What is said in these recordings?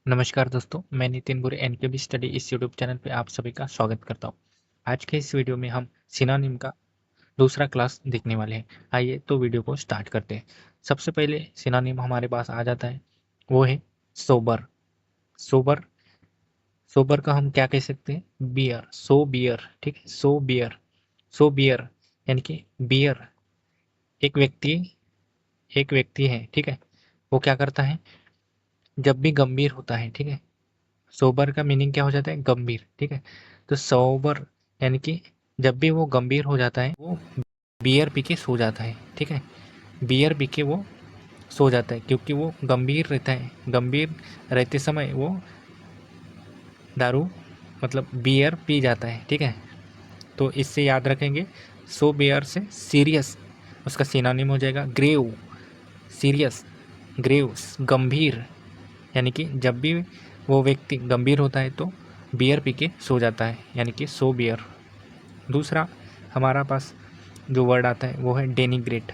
नमस्कार दोस्तों, मैं नितिन बुरे एनकेबी स्टडी इस यूट्यूब चैनल पे आप सभी का स्वागत करता हूँ। आज के इस वीडियो में हम सिनोनिम का दूसरा क्लास देखने वाले हैं। आइए तो वीडियो को स्टार्ट करते हैं। सबसे पहले सिनोनिम हमारे पास आ जाता है, वो है सोबर। सोबर सोबर का हम क्या कह सकते हैं? बियर, सो बियर। ठीक है, सो बियर। सो बियर यानी कि बियर एक व्यक्ति है। ठीक है, वो क्या करता है जब भी गंभीर होता है। ठीक है, सोबर का मीनिंग क्या हो जाता है? गंभीर। ठीक है, तो सोबर यानी कि जब भी वो गंभीर हो जाता है वो बियर पी के सो जाता है। ठीक है, बियर पी के वो सो जाता है क्योंकि वो गंभीर रहता है। गंभीर रहते समय वो दारू मतलब बियर पी जाता है। ठीक है, तो इससे याद रखेंगे, सो बियर से सीरियस उसका सिनोनिम हो जाएगा ग्रेव। सीरियस, ग्रेव, गंभीर यानी कि जब भी वो व्यक्ति गंभीर होता है तो बियर पी के सो जाता है, यानी कि सो बियर। दूसरा हमारा पास जो वर्ड आता है वो है डेनिग्रेट।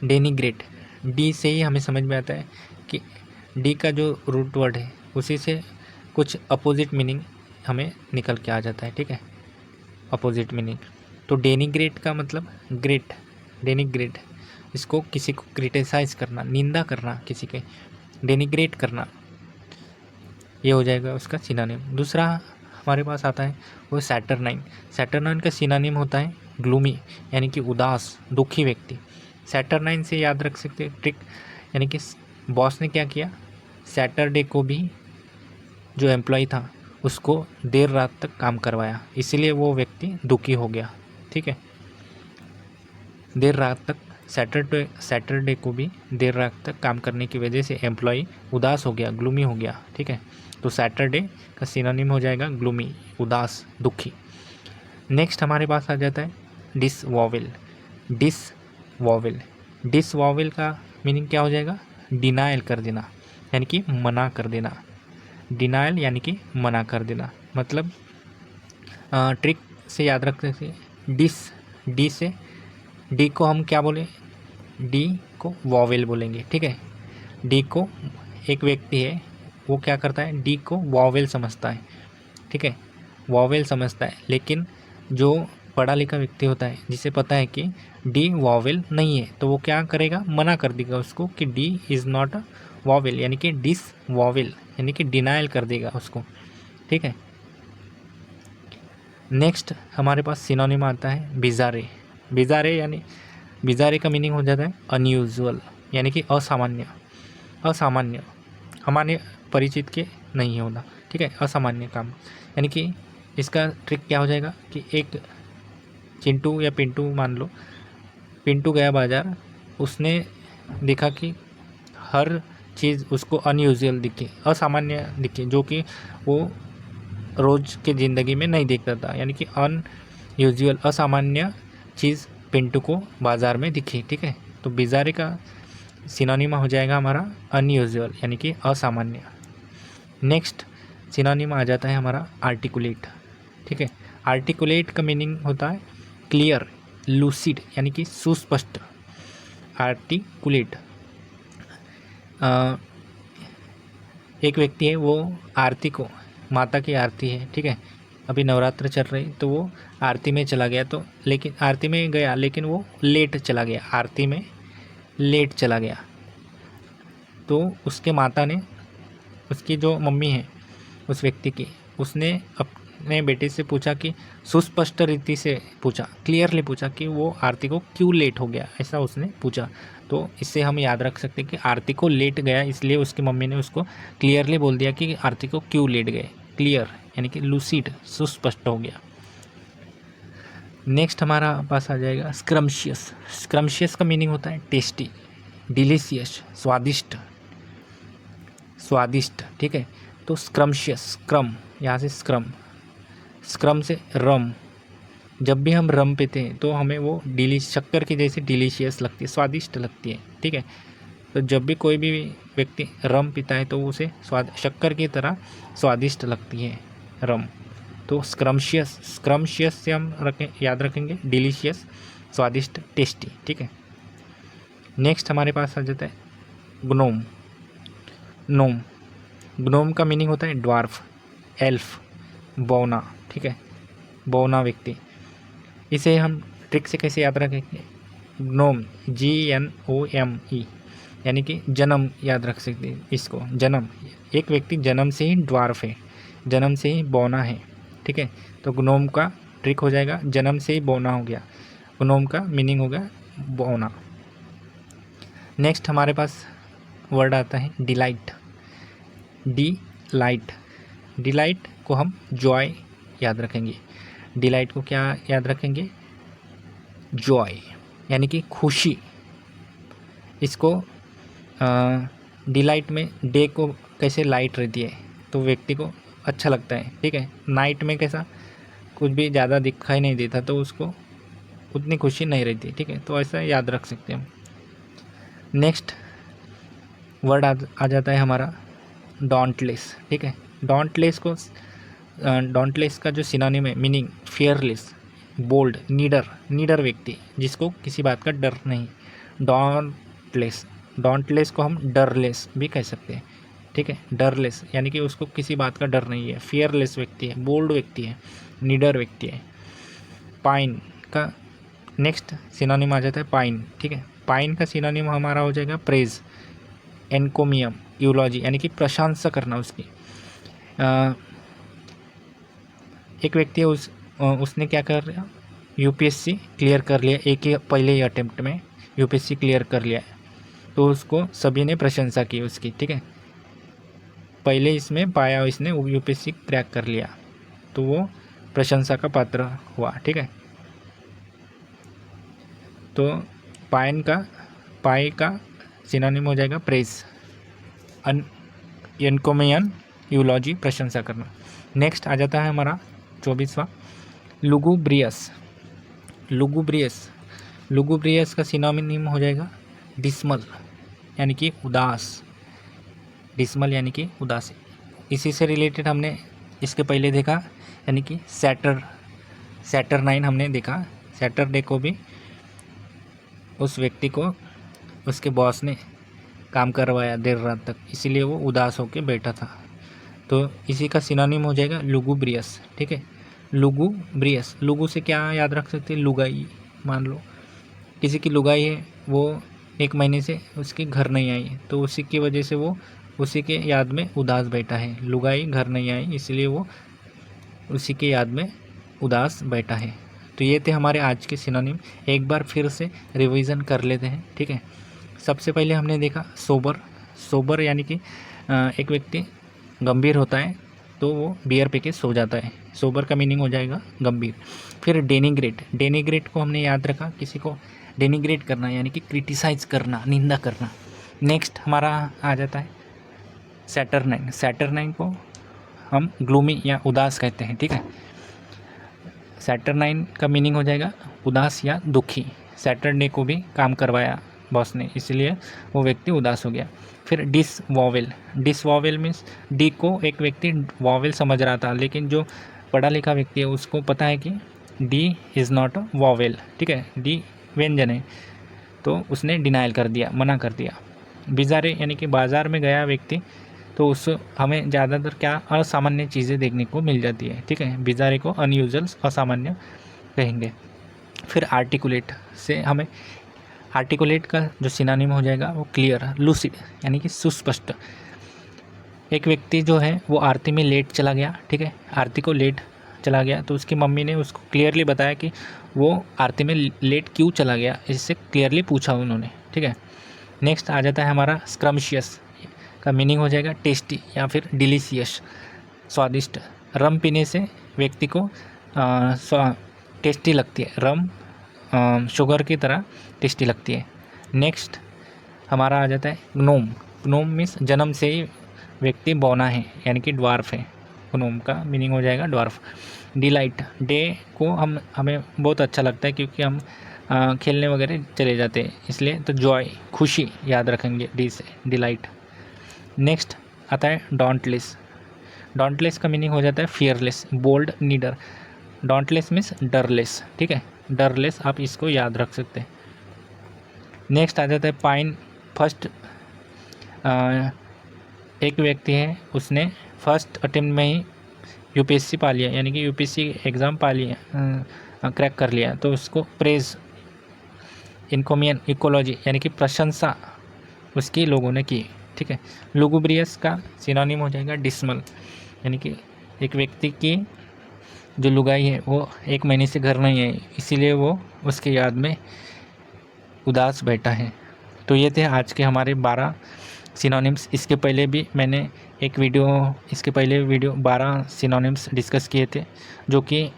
डेनिग्रेट, डी से ही हमें समझ में आता है कि डी का जो रूट वर्ड है उसी से कुछ अपोजिट मीनिंग हमें निकल के आ जाता है। ठीक है, अपोजिट मीनिंग। तो डेनिग्रेट का मतलब ग्रेट, डेनिग्रेट, इसको किसी को क्रिटिसाइज करना, निंदा करना, किसी के डेनिग्रेट करना, ये हो जाएगा उसका सिनोनिम। दूसरा हमारे पास आता है वो सैटरनाइन। सैटरनाइन का सिनोनिम होता है ग्लूमी, यानी कि उदास, दुखी व्यक्ति। सैटरनाइन से याद रख सकते हैं ट्रिक, यानी कि बॉस ने क्या किया, सैटरडे को भी जो एम्प्लॉय था उसको देर रात तक काम करवाया, इसीलिए वो व्यक्ति दुखी हो गया। ठीक है, देर रात तक, सैटरडे को भी देर रात तक काम करने की वजह से एम्प्लॉय उदास हो गया, ग्लूमी हो गया। ठीक है, तो सैटरडे का सिनोनिम हो जाएगा ग्लूमी, उदास, दुखी। नेक्स्ट हमारे पास आ जाता है डिसवॉवेल। डिसवॉवेल, डिसवॉवेल का मीनिंग क्या हो जाएगा? डिनायल कर देना, यानी कि मना कर देना। डिनायल यानी कि मना कर देना। मतलब ट्रिक से याद रखते थे, डी से, डी को हम क्या बोले? डी को वॉवेल बोलेंगे। ठीक है, डी को, एक व्यक्ति है वो क्या करता है, डी को वॉवेल समझता है। ठीक है, वॉवेल समझता है, लेकिन जो पढ़ा लिखा व्यक्ति होता है जिसे पता है कि डी वॉवेल नहीं है, तो वो क्या करेगा? मना कर देगा उसको कि D is not a vowel, यानी कि डिस वॉवेल, यानी कि डिनाइल कर देगा उसको। ठीक है, नेक्स्ट हमारे पास सिनोनिम आता है बिजारे। बिजारे यानी, बिजारे का मीनिंग हो जाता है अनयूजुअल, यानी कि असामान्य। असामान्य, हमारे परिचित के नहीं होना। ठीक है, असामान्य काम, यानी कि इसका ट्रिक क्या हो जाएगा कि एक चिंटू या पिंटू मान लो, पिंटू गया बाज़ार, उसने देखा कि हर चीज़ उसको अनयूजुअल दिखे, असामान्य दिखे, जो कि वो रोज़ की ज़िंदगी में नहीं देखता था, यानी कि अनयूजुअल, असामान्य चीज़ पिंटू को बाज़ार में दिखी। ठीक है, तो बिजारे का सिनोनिम हो जाएगा हमारा अनयूजुअल, यानी कि असामान्य। नेक्स्ट सिनोनिम आ जाता है हमारा आर्टिकुलेट। ठीक है, आर्टिकुलेट का मीनिंग होता है क्लियर, लूसिड, यानी कि सुस्पष्ट। आर्टिकुलेट, एक व्यक्ति है वो आरती को, माता की आरती है, ठीक है, अभी नवरात्र चल रही, तो वो आरती में चला गया, तो लेकिन आरती में गया लेकिन वो लेट चला गया, आरती में लेट चला गया। तो उसके माता ने, उसकी जो मम्मी है उस व्यक्ति की, उसने अपने बेटे से पूछा कि सुस्पष्ट रीति से पूछा, क्लियरली पूछा कि वो आरती को क्यों लेट हो गया, ऐसा उसने पूछा। तो इससे हम याद रख सकते हैं कि आरती को लेट गया, इसलिए उसकी मम्मी ने उसको क्लियरली बोल दिया कि आरती को क्यों लेट गए। क्लियर यानी कि लूसिड, सुस्पष्ट हो गया। नेक्स्ट हमारा पास आ जाएगा स्क्रम्शियस। स्क्रम्शियस का मीनिंग होता है टेस्टी, डिलीशियस, स्वादिष्ट, स्वादिष्ट। ठीक है, तो स्क्रम्शियस, स्क्रम, यहाँ से स्क्रम, स्क्रम से रम। जब भी हम रम पीते हैं तो हमें वो शक्कर की जैसे डिलीशियस लगती है, स्वादिष्ट लगती है। ठीक है, तो जब भी कोई भी व्यक्ति रम पीता है तो उसे शक्कर की तरह स्वादिष्ट लगती है रम। तो स्क्रम्शियस, स्क्रम्शियस से हम याद रखेंगे डिलीशियस, स्वादिष्ट, टेस्टी। ठीक है, नेक्स्ट हमारे पास आ जाता है ग्नोम। नोम, ग्नोम का मीनिंग होता है ड्वार्फ, एल्फ, बौना, ठीक है, बौना व्यक्ति। इसे हम ट्रिक से कैसे याद रखेंगे, ग्नोम GNOME यानी कि जन्म याद रख सकते हैं इसको, जन्म, एक व्यक्ति जन्म से ही ड्वार्फ है, जन्म से ही बौना है, ठीक है। तो ग्नोम का ट्रिक हो जाएगा जन्म से ही बौना हो गया, ग्नोम का मीनिंग हो गया बौना। नेक्स्ट हमारे पास वर्ड आता है डिलाइट, डिलाइट, डिलाइट को हम जॉय याद रखेंगे, डिलाइट को क्या याद रखेंगे, जॉय यानी कि खुशी। इसको डिलाइट में डे को कैसे लाइट रहती है तो व्यक्ति को अच्छा लगता है, ठीक है। नाइट में कैसा कुछ भी ज़्यादा दिखाई नहीं देता तो उसको उतनी खुशी नहीं रहती, ठीक है। तो ऐसा याद रख सकते हैं हम। नेक्स्ट वर्ड आ जाता है हमारा डॉन्टलेस, ठीक है। डॉन्टलेस को डॉन्टलेस का जो सिनोनिम है मीनिंग फियरलेस, बोल्ड, नीडर, नीडर व्यक्ति जिसको किसी बात का डर नहीं, डॉन्टलेस। डॉन्टलेस को हम डरलेस भी कह सकते हैं, ठीक है, डरलेस यानी कि उसको किसी बात का डर नहीं है, फियरलेस व्यक्ति है, बोल्ड व्यक्ति है, नीडर व्यक्ति है। पाइन का नेक्स्ट सिनोनिम आ जाता है पाइन, ठीक है। पाइन का सिनोनिम हमारा हो जाएगा प्रेज, एनकोमियम, यूलॉजी यानी कि प्रशंसा करना उसकी। एक व्यक्ति उसने क्या कर लिया, यूपीएससी क्लियर कर लिया, एक ही पहले ही अटेम्प्ट में यूपीएससी क्लियर कर लिया, तो उसको सभी ने प्रशंसा की उसकी, ठीक है। पहले इसमें पाया इसने यूपीएससी क्रैक कर लिया तो वो प्रशंसा का पात्र हुआ, ठीक है। तो पाई का सिनोनिम हो जाएगा प्रेज, एनकोमियन, यूलॉजी, प्रशंसा करना। नेक्स्ट आ जाता है हमारा 24वां लुगुब्रियस, लुगुब्रियस, लुगुब्रियस का सिनोनिम हो जाएगा डिस्मल यानी कि उदास, डिस्मल यानी कि उदासी। इसी से रिलेटेड हमने इसके पहले देखा यानी कि सैटरनाइन हमने देखा, सैटरडे को भी उस व्यक्ति को उसके बॉस ने काम करवाया देर रात तक, इसीलिए वो उदास होकर बैठा था। तो इसी का सिनोनिम हो जाएगा लुगुब्रियस, ठीक है। लुगुब्रियस, लुगु से क्या याद रख सकते हैं, लुगाई। मान लो किसी की लुगाई है, वो 1 महीने से उसके घर नहीं आई तो उसी की वजह से वो उसी के याद में उदास बैठा है, लुगाई घर नहीं आई इसलिए वो उसी के याद में उदास बैठा है। तो ये थे हमारे आज के सिनोनिम, एक बार फिर से रिवीजन कर लेते हैं, ठीक है। सबसे पहले हमने देखा सोबर, सोबर यानी कि एक व्यक्ति गंभीर होता है तो वो बियर पी के सो जाता है, सोबर का मीनिंग हो जाएगा गंभीर। फिर डेनिग्रेट, डेनिग्रेट को हमने याद रखा, किसी को डेनिग्रेट करना यानी कि क्रिटिसाइज करना, निंदा करना। नेक्स्ट हमारा आ जाता है सैटरनाइन, सैटरनाइन को हम ग्लूमी या उदास कहते हैं, ठीक है। सैटरनाइन का मीनिंग हो जाएगा उदास या दुखी, सैटरडे को भी काम करवाया बॉस ने इसलिए वो व्यक्ति उदास हो गया। फिर डिसवॉवेल, डिसवॉवेल मीन्स डी को एक व्यक्ति वॉवेल समझ रहा था, लेकिन जो पढ़ा लिखा व्यक्ति है उसको पता है कि D is not a vowel, ठीक है, डी व्यंजन है, तो उसने डिनाइल कर दिया, मना कर दिया। बिजारे यानी कि बाज़ार में गया व्यक्ति तो उस हमें ज़्यादातर क्या असामान्य चीज़ें देखने को मिल जाती है, ठीक है, बिजारे को अनयूजुअल, असामान्य कहेंगे। फिर आर्टिकुलेट से हमें, आर्टिकुलेट का जो सिनोनिम हो जाएगा वो क्लियर, लूसिड यानी कि सुस्पष्ट। एक व्यक्ति जो है वो आरती में लेट चला गया, ठीक है, आरती को लेट चला गया तो उसकी मम्मी ने उसको क्लियरली बताया कि वो आरती में लेट क्यों चला गया, इससे क्लियरली पूछा उन्होंने, ठीक है। नेक्स्ट आ जाता है हमारा स्क्रम्शियस, का मीनिंग हो जाएगा टेस्टी या फिर डिलीशियस, स्वादिष्ट। रम पीने से व्यक्ति को टेस्टी लगती है, रम शुगर की तरह टेस्टी लगती है। नेक्स्ट हमारा आ जाता है ग्नोम, ग्नोम मीन्स जन्म से ही व्यक्ति बौना है यानी कि ड्वार्फ है, ग्नोम का मीनिंग हो जाएगा ड्वार्फ। डिलाइट, डे को हमें बहुत अच्छा लगता है क्योंकि हम खेलने वगैरह चले जाते हैं इसलिए, तो जॉय, खुशी याद रखेंगे डी से, डिलाइट। नेक्स्ट आता है डॉन्टलेस, डॉन्टलेस का मीनिंग हो जाता है फियरलेस, बोल्ड, नीडर। डॉन्टलेस मीन्स डरलेस, ठीक है, डरलेस आप इसको याद रख सकते हैं। नेक्स्ट आ जाता है पाइन, फर्स्ट एक व्यक्ति है, उसने फर्स्ट अटेम्प्ट में ही यूपीएससी पा लिया, यानी कि यूपीएससी एग्ज़ाम पा लिया, क्रैक कर लिया, तो उसको प्रेज़ इनकोमियन इकोलॉजी यानी कि प्रशंसा उसकी लोगों ने की। ठीक है। लुगुब्रियस का सिनोनिम हो जाएगा डिसमल, यानी कि एक व्यक्ति की जो लुगाई है वो 1 महीने से घर नहीं है, इसीलिए वो उसके याद में उदास बैठा है। तो ये थे आज के हमारे 12 सिनोनिम्स। इसके पहले वीडियो 12 सिनोनिम्स डिस्कस किए थे, जो कि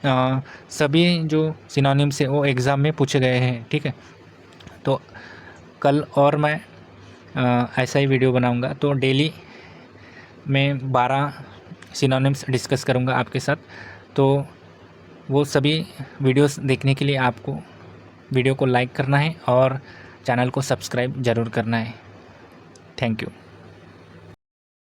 सभी जो सिनोनिम्स है वो एग्ज़ाम में पूछे गए हैं। ठीक है। तो कल और मैं ऐसा ही वीडियो बनाऊंगा, तो डेली मैं 12 सिनोनिम्स डिस्कस करूंगा आपके साथ। तो वो सभी वीडियोस देखने के लिए आपको वीडियो को लाइक करना है और चैनल को सब्सक्राइब ज़रूर करना है। Thank you.